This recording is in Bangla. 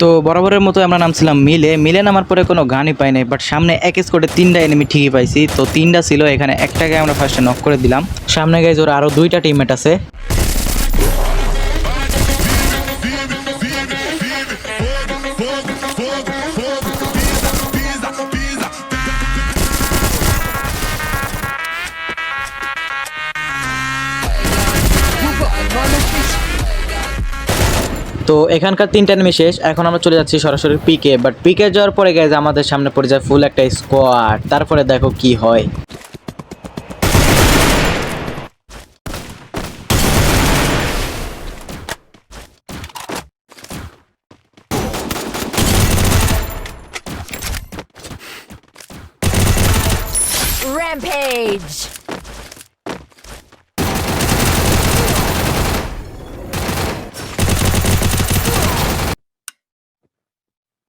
তো বরাবরের মতো আমরা নামছিলাম মিলে নামার পরে কোনো গানই পাই নাই, বাট সামনে এক স্কোয়াডে 3টা এনিমি ঠিকই পাইছি। তো 3টা ছিল, এখানে একটাকে আমরা ফার্স্টে নক করে দিলাম। সামনে গাইজ ওর আরও 2টা টিমমেট আছে। তো এখানকার 3টা এনিমি শেষ। এখন আমরা চলে যাচ্ছি সরাসরি পিকে, বাট পিকে যাওয়ার পরে গাইজ আমাদের সামনে পড়ে যায় ফুল একটা স্কোয়াড। তারপরে দেখো কি হয়। Rampage!